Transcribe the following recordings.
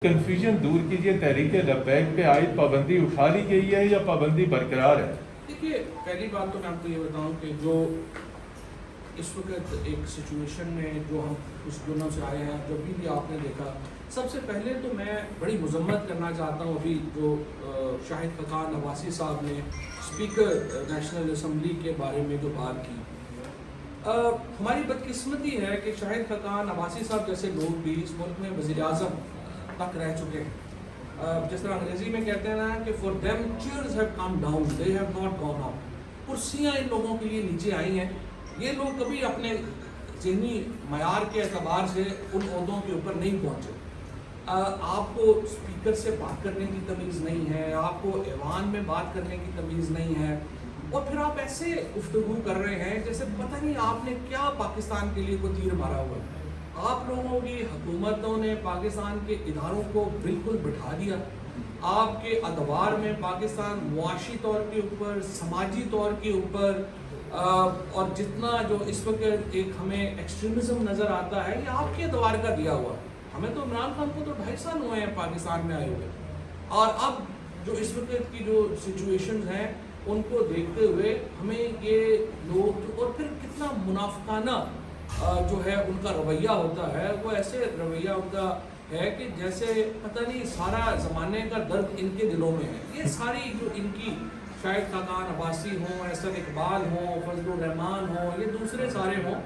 Confusion دور کیجیے، تحریک لبیک پہ عائد پابندی اٹھا لی گئی ہے یا پابندی برقرار ہے؟ دیکھیے، پہلی بات تو میں آپ کو یہ بتاؤں کہ جو اس وقت ایک سچویشن میں جو ہم اس دنوں سے آئے ہیں، جو بھی آپ نے دیکھا، سب سے پہلے تو میں بڑی مذمت کرنا چاہتا ہوں ابھی جو شاہد خاقان عباسی صاحب نے اسپیکر نیشنل اسمبلی کے بارے میں جو بات کی. ہماری بدقسمتی ہے کہ شاہد خاقان عباسی صاحب جیسے لوگ بھی اس ملک میں وزیر اعظم تک رہ چکے ہیں. جس طرح انگریزی میں کہتے ہیں نا کہ for them chairs have come down, they have not gone up. کرسیاں ان لوگوں کے لیے نیچے آئی ہیں. یہ لوگ کبھی اپنے ذہنی معیار کے اعتبار سے ان عہدوں کے اوپر نہیں پہنچے. آپ کو اسپیکر سے بات کرنے کی تمیز نہیں ہے، آپ کو ایوان میں بات کرنے کی تمیز نہیں ہے، اور پھر آپ ایسے گفتگو کر رہے ہیں جیسے پتہ نہیں آپ نے کیا پاکستان کے لیے کوئی تیر مارا ہوا ہے. آپ لوگوں کی حکومتوں نے پاکستان کے اداروں کو بالکل بٹھا دیا. آپ کے ادوار میں پاکستان معاشی طور کے اوپر، سماجی طور کے اوپر، اور جتنا جو اس وقت ایک ہمیں ایکسٹریمزم نظر آتا ہے، یہ آپ کے ادوار کا دیا ہوا ہے. ہمیں تو عمران خان کو تو 2.5 سال ہوئے ہیں پاکستان میں آئے ہوئے، اور اب جو اس وقت کی جو سچویشنز ہیں ان کو دیکھتے ہوئے ہمیں یہ لوگ، اور پھر کتنا منافقانہ جو ہے ان کا رویہ ہوتا ہے، وہ ایسے رویہ ان کا ہے کہ جیسے پتہ نہیں سارا زمانے کا درد ان کے دلوں میں ہے. یہ ساری جو ان کی شاہد خاقان عباسی ہوں، احسن اقبال ہوں، فضل الرحمان ہوں، یہ دوسرے سارے ہوں،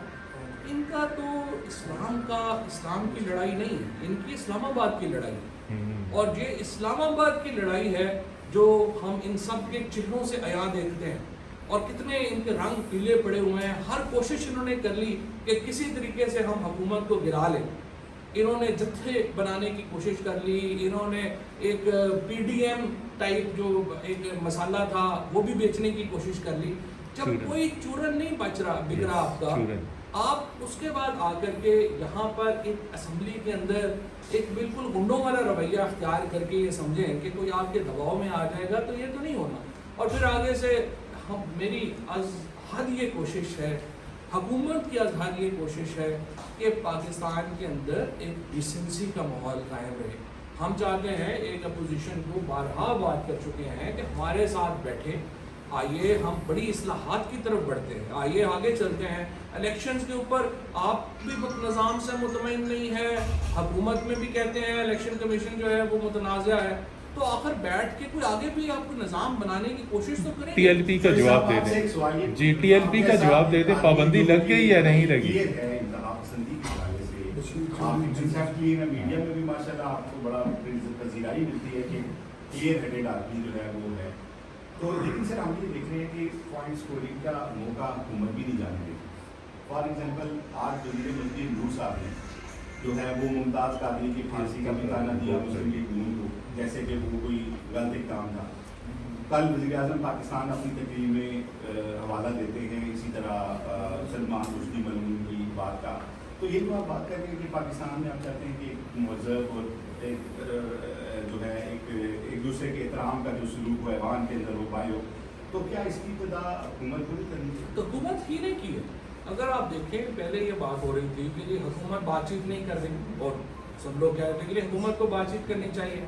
ان کا تو اسلام کی لڑائی نہیں ہے، ان کی اسلام آباد کی لڑائی ہے. اور یہ اسلام آباد کی لڑائی ہے جو ہم ان سب کے چہروں سے عیاں دیکھتے ہیں، اور کتنے ان کے رنگ پیلے پڑے ہوئے ہیں. ہر کوشش انہوں نے کر لی کہ کسی طریقے سے ہم حکومت کو گرا لیں. انہوں نے جتھے بنانے کی کوشش کر لی، انہوں نے ایک پی ڈی ایم ٹائپ جو ایک مسالہ تھا وہ بھی بیچنے کی کوشش کر لی. جب کوئی چورن نہیں بچ رہا آپ کا، آپ اس کے بعد آ کر کے یہاں پر ایک اسمبلی کے اندر ایک بالکل گنڈوں والا رویہ اختیار کر کے یہ سمجھیں کہ کوئی آپ کے دباؤ میں آ جائے گا، تو یہ تو نہیں ہونا. اور پھر آگے سے میری از حد یہ کوشش ہے، حکومت کی از حد یہ کوشش ہے کہ پاکستان کے اندر ایک ڈیسنسی کا ماحول قائم رہے. ہم چاہتے ہیں، ایک اپوزیشن کو بارہا بات کر چکے ہیں کہ ہمارے ساتھ بیٹھے، آئیے ہم بڑی اصلاحات کی طرف بڑھتے ہیں، آئیے آگے چلتے ہیں. الیکشنز کے اوپر آپ بھی نظام سے مطمئن نہیں ہے، حکومت میں بھی کہتے ہیں الیکشن کمیشن جو ہے وہ متنازع ہے، تو آخر بیٹھ کے کوئی آگے بھی آپ کو نظام بنانے کی کوشش تو کریں. ٹی ایل پی کا جواب دے دیں. جی ٹی ایل پی کا جواب دے دیں، پابندی لگ گئی یا نہیں لگی؟ میڈیا میں بھی ماشاءاللہ آپ کو بڑا پذیرائی ملتی ہے کہ کلیئر ہیڈڈ آدمی جو ہے وہ ہے. تو لیکن سر ہم یہ دیکھ رہے ہیں کہ پوائنٹ اسکورنگ کا موقع حکومت بھی نہیں جانے دے. فار ایگزامپل آج وزیر مسجد نور صاحب نے جو ہے وہ ممتاز قادری کی پھانسی کا بھی گانا دیا مسلم لیگ نون کو، جیسے کہ وہ کوئی غلط اقدام تھا. کل وزیر اعظم پاکستان اپنی تقریر میں حوالہ دیتے ہیں اسی طرح سلمان رشدی ملعون کی بات کا. تو یہ تو آپ بات کر رہے ہیں کہ پاکستان میں آپ چاہتے ہیں کہ ایک مہذب اور ایک جو ہے ایک دوسرے کے احترام کا جو سلوک ہو ایوان کے اندر ہو پائے ہو، تو کیا اس کی ابتدا حکومت کو نہیں کرنی چاہیے؟ تو حکومت ہی نہیں کی ہے. اگر آپ دیکھیں پہلے یہ بات ہو رہی تھی کہ یہ حکومت بات چیت نہیں کر رہی، اور سب لوگ کہہ رہے تھے کہ حکومت کو بات چیت کرنی چاہیے،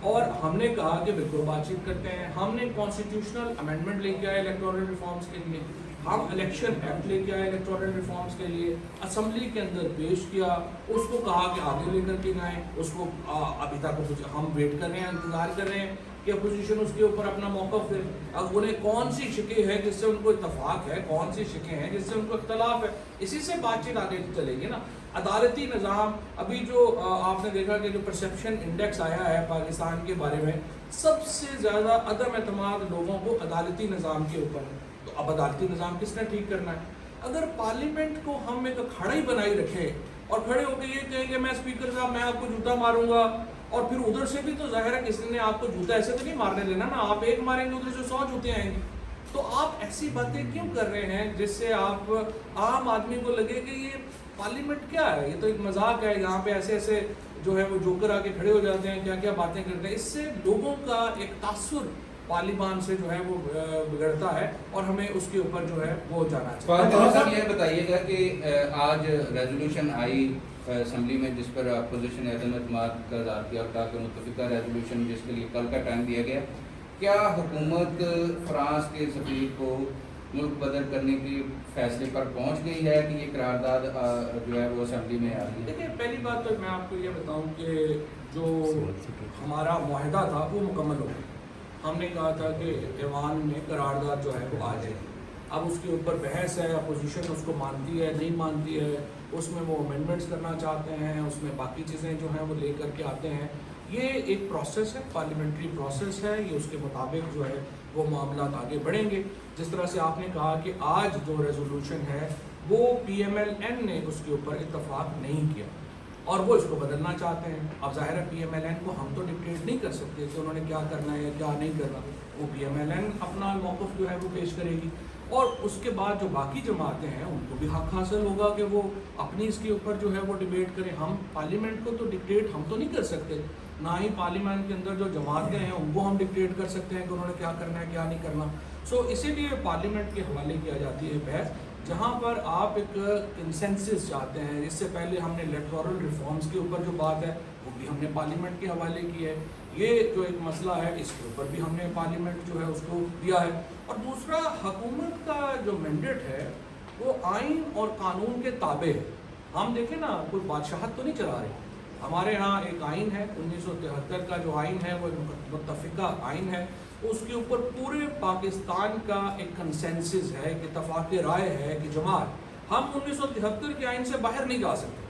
اور ہم نے کہا کہ بالکل بات چیت کرتے ہیں. ہم نے کانسٹیٹیوشنل امینڈمنٹ لے کے آئے الیکٹورل ریفارمز کے لیے، ہم الیکشن ایکٹ لے کے آئے الیکٹورل ریفارمز کے لیے، اسمبلی کے اندر پیش کیا، اس کو کہا کہ آگے لے کر کے جائیں. اس کو ابھی تک ہم ویٹ کر رہے ہیں، انتظار کر رہے ہیں کہ اپوزیشن اس کے اوپر اپنا موقف دے. اب انہیں کون سی شکیں ہیں جس سے ان کو اتفاق ہے، کون سی شکیں ہیں جس سے ان کو اختلاف ہے، اسی سے بات چیت آگے چلے گی نا. عدالتی نظام، ابھی جو آپ نے دیکھا کہ جو پرسیپشن انڈیکس آیا ہے پاکستان کے بارے میں، سب سے زیادہ عدم اعتماد لوگوں کو عدالتی نظام کے اوپر ہے. تو اب عدالتی نظام کس نے ٹھیک کرنا ہے؟ اگر پارلیمنٹ کو ہم ایک اکھاڑا ہی بنائی رکھے اور کھڑے ہو کے یہ کہیں کہ میں اسپیکر صاحب میں آپ کو جوتا ماروں گا، اور پھر ادھر سے بھی تو ظاہر ہے کسی نے آپ کو جوتا ایسے تو نہیں مارنے دینا نا، آپ ایک ماریں گے ادھر سے 100 جوتے آئیں گے. تو آپ ایسی باتیں کیوں کر رہے ہیں جس سے آپ عام آدمی کو لگے کہ یہ پارلیمنٹ کیا ہے، یہ تو ایک مذاق ہے، یہاں پہ ایسے ایسے جو ہے وہ جوکر آ کے کھڑے ہو جاتے ہیں، کیا کیا باتیں کرتے ہیں. اس سے لوگوں کا ایک تاثر پارلیمان سے جو ہے وہ بگڑتا ہے، اور ہمیں اس کے اوپر جو ہے وہ جانا چاہیے. یہ بتائیے گا کہ آج ریزولوشن آئی اسمبلی میں جس پر اپوزیشن نے عدم اعتماد کا اظہار کیا اور کہا کہ متفقہ ریزولوشن جس کے لیے کل کا ٹائم دیا گیا، کیا حکومت فرانس کے سفیر کو ملک بدر کرنے کے فیصلے پر پہنچ گئی ہے کہ یہ قرارداد جو ہے وہ اسمبلی میں آ رہی ہے؟ دیکھیں، پہلی بات تو میں آپ کو یہ بتاؤں کہ جو ہمارا معاہدہ تھا وہ مکمل ہو گیا۔ ہم نے کہا تھا کہ ایوان میں قرارداد جو ہے وہ آ جائے گی۔ اب اس کے اوپر بحث ہے، اپوزیشن اس کو مانتی ہے نہیں مانتی ہے، اس میں وہ امینڈمنٹس کرنا چاہتے ہیں، اس میں باقی چیزیں جو ہیں وہ لے کر کے آتے ہیں۔ یہ ایک پروسیس ہے، پارلیمنٹری پروسیس ہے، یہ اس کے مطابق جو ہے وہ معاملات آگے بڑھیں گے۔ جس طرح سے آپ نے کہا کہ آج جو ریزولوشن ہے وہ پی ایم ایل این نے اس کے اوپر اتفاق نہیں کیا اور وہ اس کو بدلنا چاہتے ہیں۔ اب ظاہر ہے پی ایم ایل این کو ہم تو ڈکٹیٹ نہیں کر سکتے کہ انہوں نے کیا کرنا ہے یا کیا نہیں کرنا، وہ پی ایم ایل این اپنا موقف جو ہے وہ پیش کرے گی، اور اس کے بعد جو باقی جماعتیں ہیں ان کو بھی حق حاصل ہوگا کہ وہ اپنی اس کے اوپر جو ہے وہ ڈیبیٹ کریں۔ ہم پارلیمنٹ کو تو ڈکٹیٹ ہم تو نہیں کر سکتے، نہ ہی پارلیمنٹ کے اندر جو جماعتیں ہیں ان کو ہم ڈکٹیٹ کر سکتے ہیں کہ انہوں نے کیا کرنا ہے کیا نہیں کرنا۔ سو اسی لیے پارلیمنٹ کے حوالے کیا جاتی ہے بحث، جہاں پر آپ ایک کنسنسس چاہتے ہیں۔ اس سے پہلے ہم نے الیکٹورل ریفارمز کے اوپر جو بات ہے وہ بھی ہم نے پارلیمنٹ کے حوالے کی ہے۔ یہ جو ایک مسئلہ ہے اس کے اوپر بھی ہم نے پارلیمنٹ جو ہے اس کو دیا ہے۔ اور دوسرا، حکومت کا جو مینڈیٹ ہے وہ آئین اور قانون کے تابع ہے۔ ہم دیکھیں نا، کوئی بادشاہت تو نہیں چلا رہے۔ ہمارے ہاں ایک آئین ہے 1973 کا جو آئین ہے وہ متفقہ آئین ہے، اس کے اوپر پورے پاکستان کا ایک کنسنسس ہے، ایک اتفاق رائے ہے کہ جماعت ہم 1973 کے آئین سے باہر نہیں جا سکتے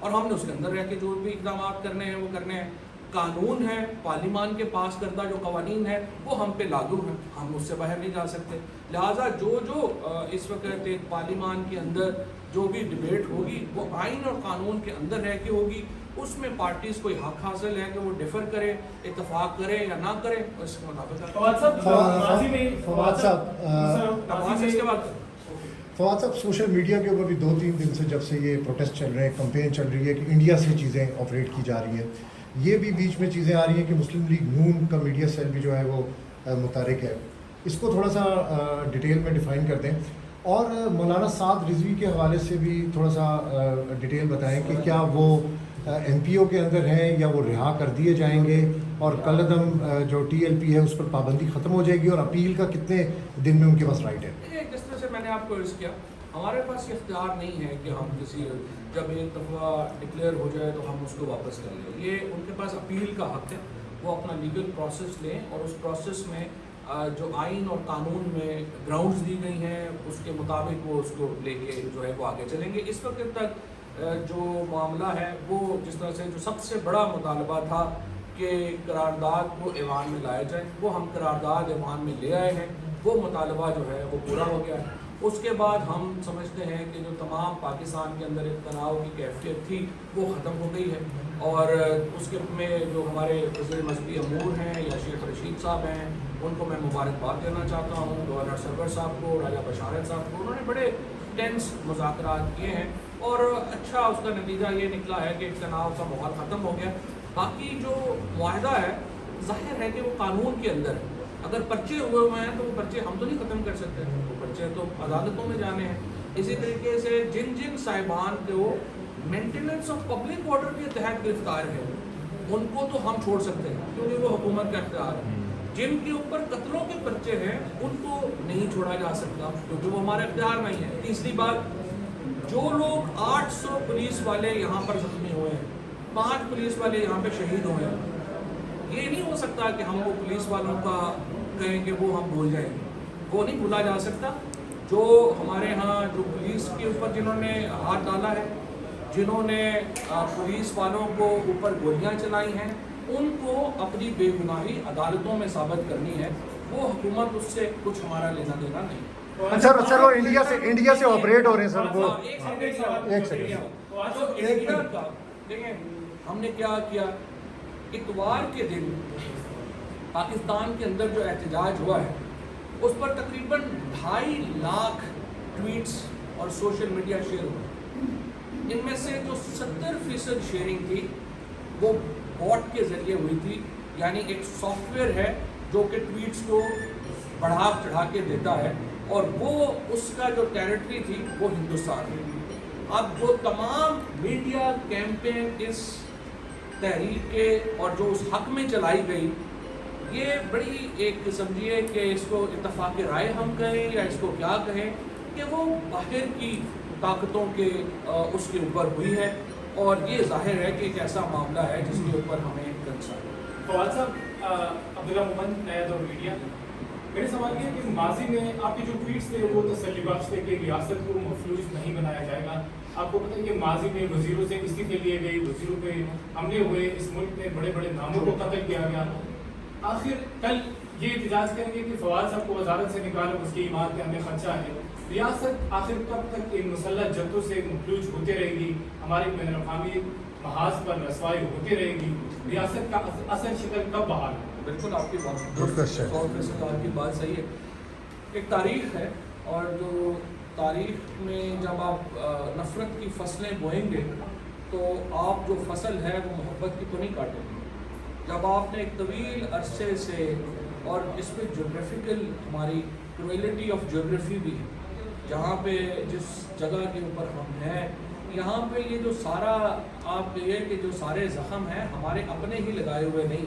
اور ہم نے اس کے اندر رہ کے جو بھی اقدامات کرنے ہیں وہ کرنے ہیں۔ قانون ہے، پارلیمان کے پاس کردہ جو قوانین ہیں وہ ہم پہ لاگو ہیں، ہم اس سے باہر نہیں جا سکتے۔ لہٰذا جو اس وقت ایک پارلیمان کے اندر جو بھی ڈیبیٹ ہوگی وہ آئین اور قانون کے اندر رہ کے ہوگی، اس میں پارٹیز کو حق حاصل ہے کہ وہ ڈیفر کرے، اتفاق کرے یا نہ کرے، اس کے مطابق فواد صاحب سوشل میڈیا کے اوپر بھی 2-3 دن سے جب سے یہ پروٹیسٹ چل رہے ہیں، کمپین چل رہی ہے کہ انڈیا سے چیزیں آپریٹ کی جا رہی ہیں، یہ بھی بیچ میں چیزیں آ رہی ہیں کہ مسلم لیگ نون کا میڈیا سیل بھی جو ہے وہ متحرک ہے۔ اس کو تھوڑا سا ڈیٹیل میں ڈیفائن کر دیں، اور مولانا سعد رضوی کے حوالے سے بھی تھوڑا سا ڈیٹیل بتائیں کہ کیا وہ ایم پی او کے اندر ہیں یا وہ رہا کر دیے جائیں گے، اور کل عدم جو ٹی ایل پی ہے اس پر پابندی ختم ہو جائے گی، اور اپیل کا کتنے دن میں ان کے پاس رائٹ ہے؟ جس طرح سے میں نے آپ کو عرض کیا، ہمارے پاس یہ اختیار نہیں ہے کہ ہم کسی جب ایک دفعہ ڈکلیئر ہو جائے تو ہم اس کو واپس کر لیں۔ یہ ان کے پاس اپیل کا حق ہے، وہ اپنا لیگل پروسیس لیں اور اس پروسیس میں جو آئین اور قانون میں گراؤنڈز دی گئی ہیں اس کے مطابق وہ اس کو لے کے جو ہے وہ آگے چلیں گے۔ اس وقت تک جو معاملہ ہے وہ جس طرح سے جو سب سے بڑا مطالبہ تھا کہ قرارداد کو ایوان میں لایا جائے، وہ ہم قرارداد ایوان میں لے آئے ہیں، وہ مطالبہ جو ہے وہ پورا ہو گیا ہے۔ اس کے بعد ہم سمجھتے ہیں کہ جو تمام پاکستان کے اندر ایک تناؤ کی کیفیت تھی وہ ختم ہو گئی ہے، اور اس کے میں جو ہمارے وزیر مذہبی امور ہیں یا شیخ رشید صاحب ہیں ان کو میں مبارکباد دینا چاہتا ہوں، گورنر سرور صاحب کو، راجہ بشارت صاحب کو، انہوں نے بڑے ٹینس مذاکرات کیے ہیں اور اچھا اس کا نتیجہ یہ نکلا ہے کہ تناؤ کا ماحول ختم ہو گیا۔ باقی جو معاہدہ ہے ظاہر ہے کہ وہ قانون کے اندر ہے، اگر پرچے ہوئے ہیں تو وہ پرچے ہم تو نہیں ختم کر سکتے، وہ پرچے تو عدالتوں میں جانے ہیں۔ اسی طریقے سے جن صاحبان کو مینٹیننس آف پبلک آرڈر کے تحت گرفتار ہے ان کو تو ہم چھوڑ سکتے ہیں کیونکہ وہ حکومت کا اختیار ہے، جن کے اوپر قتلوں کے پرچے ہیں ان کو نہیں چھوڑا جا سکتا کیونکہ وہ ہمارا اختیار نہیں ہے۔ تیسری بات، جو لوگ 800 پولیس والے یہاں پر زخمی ہوئے ہیں، 5 پولیس والے یہاں پہ شہید ہوئے ہیں، یہ نہیں ہو سکتا کہ ہم وہ پولیس والوں کا کہیں کہ وہ ہم بھول جائیں گے، وہ نہیں بھولا جا سکتا۔ جو ہمارے ہاں جو پولیس کے اوپر جنہوں نے ہاتھ ڈالا ہے، جنہوں نے پولیس والوں کو اوپر گولیاں چلائی ہیں، ان کو اپنی بے گناہی عدالتوں میں ثابت کرنی ہے، وہ حکومت اس سے کچھ ہمارا لینا دینا نہیں۔ سر وہ انڈیا سے آپریٹ ہو رہے ہیں سر، وہ ایک سیکنڈ دیکھیں ہم نے کیا کیا، اتوار کے دن پاکستان کے اندر جو احتجاج ہوا ہے اس پر تقریباً 2.5 لاکھ ٹویٹس اور سوشل میڈیا شیئر ہوئے، ان میں سے جو 70% شیئرنگ تھی وہ بوٹ کے ذریعے ہوئی تھی، یعنی ایک سافٹ ویئر ہے جو کہ ٹویٹس کو بڑھا چڑھا کے دیتا ہے، اور وہ اس کا جو ٹیریٹری تھی وہ ہندوستان ہے۔ اب جو تمام میڈیا کیمپین اس تحریک کے اور جو اس حق میں چلائی گئی، یہ بڑی ایک سمجھیے کہ اس کو اتفاق رائے ہم کہیں یا اس کو کیا کہیں کہ وہ باہر کی طاقتوں کے اس کے اوپر ہوئی ہے، اور یہ ظاہر ہے کہ ایک ایسا معاملہ ہے جس کے اوپر ہمیں کنسرن ہے۔ فواد صاحب، عبداللہ محمد، نیا دور میڈیا، میرے سوال یہ ہے کہ ماضی میں آپ کے جو ٹویٹس تھے وہ تسلی بخش تھے کہ ریاست کو مفلوج نہیں بنایا جائے گا۔ آپ کو پتہ ہے کہ ماضی میں وزیروں سے استعفے لیے گئے، وزیروں پہ حملے ہوئے، اس ملک میں بڑے بڑے ناموں کو قتل کیا گیا۔ آخر کل یہ احتجاج کریں گے کہ فواد صاحب کو وزارت سے نکالو، اس کی ایمان پہ ہمیں خدشہ ہے۔ ریاست آخر کب تک ان مسلح جدوں سے مفلوج ہوتے رہے گی؟ ہماری بین الاقوامی محاذ پر رسوائی ہوتی رہے گی؟ ریاست کا اصل شکل کب بحال ہے؟ بالکل آپ کی بات Good question. 100% آپ کی بات صحیح ہے۔ ایک تاریخ ہے، اور جو تاریخ میں جب آپ نفرت کی فصلیں بوئیں گے تو آپ جو فصل ہے وہ محبت کی تو نہیں کاٹیں گے۔ جب آپ نے ایک طویل عرصے سے، اور اس میں جیوگرافیکل ہماری کرویلٹی آف جیوگرافی بھی ہے، جہاں پہ جس جگہ کے اوپر ہم ہیں، یہاں پہ یہ جو سارا آپ کہیے کہ جو سارے زخم ہیں ہمارے اپنے ہی لگائے ہوئے نہیں،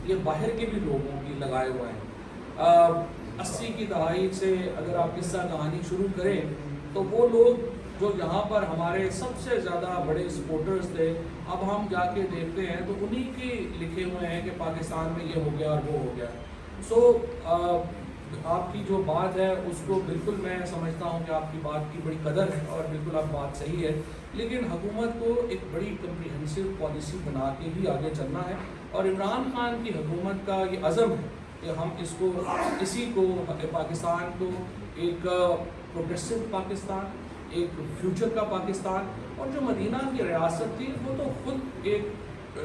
یہ باہر کے بھی لوگوں کی لگائے ہوئے ہیں۔ 80 کی دہائی سے اگر آپ قصہ کہانی شروع کریں تو وہ لوگ جو یہاں پر ہمارے سب سے زیادہ بڑے سپورٹرز تھے، اب ہم جا کے دیکھتے ہیں تو انہی کے لکھے ہوئے ہیں کہ پاکستان میں یہ ہو گیا اور وہ ہو گیا۔ سو آپ کی جو بات ہے اس کو بالکل میں سمجھتا ہوں کہ آپ کی بات کی بڑی قدر ہے، اور بالکل آپ بات صحیح ہے، لیکن حکومت کو ایک بڑی کمپریہنسو پالیسی بنا کے ہی آگے چلنا ہے، اور عمران خان کی حکومت کا یہ عزم ہے کہ ہم اسی کو پاکستان کو ایک پروگریسو پاکستان، ایک فیوچر کا پاکستان، اور جو مدینہ کی ریاست تھی وہ تو خود ایک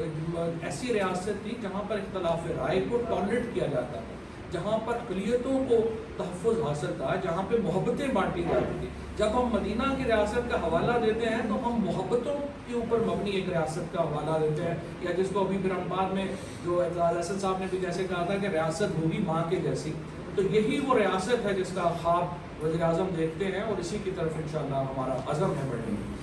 ایسی ریاست تھی جہاں پر اختلاف رائے کو ٹالریٹ کیا جاتا تھا، جہاں پر اقلیتوں کو تحفظ حاصل تھا، جہاں پہ محبتیں بانٹی جاتی تھی۔ جب ہم مدینہ کی ریاست کا حوالہ دیتے ہیں تو ہم محبتوں کے اوپر مبنی ایک ریاست کا حوالہ دیتے ہیں، یا جس کو ابھی پھر ہم بعد میں جو اعتزاز احسن صاحب نے بھی جیسے کہا تھا کہ ریاست ہوگی ماں کے جیسی، تو یہی وہ ریاست ہے جس کا خواب وزیر اعظم دیکھتے ہیں، اور اسی کی طرف انشاءاللہ ہمارا عزم ہے بڑھنے کی۔